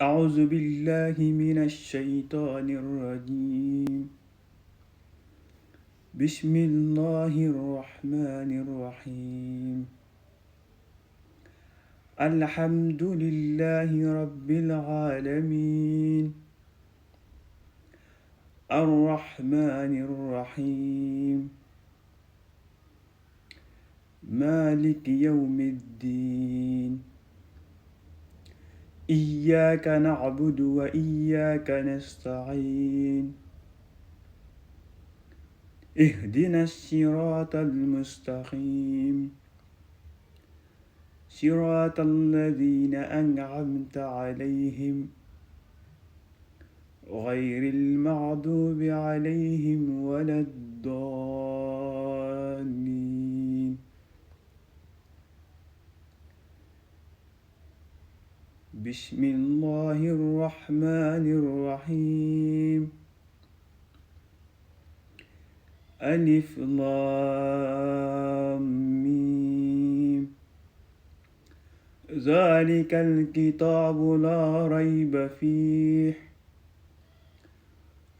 أعوذ بالله من الشيطان الرجيم. بسم الله الرحمن الرحيم. الحمد لله رب العالمين. الرحمن الرحيم. مالك يوم الدين. إياك نعبد وإياك نستعين. اهدنا الصراط المستقيم. صراط الذين أنعمت عليهم غير المغضوب عليهم ولا الضالين. بسم الله الرحمن الرحيم. ألف لام ميم. ذلك الكتاب لا ريب فيه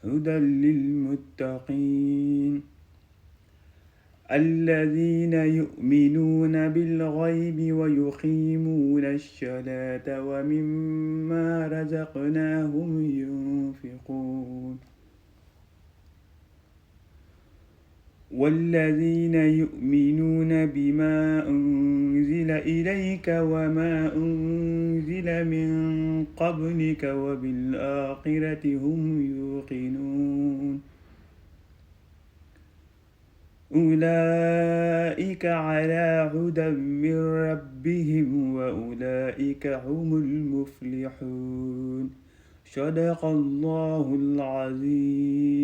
هدى للمتقين الذين يؤمنون بالغيب ويقيمون الصلاة ومما رزقناهم ينفقون والذين يؤمنون بما أنزل إليك وما أنزل من قبلك وبالآخرة هم يوقنون أولئك على هدى من ربهم وأولئك هم المفلحون. صدق الله العظيم.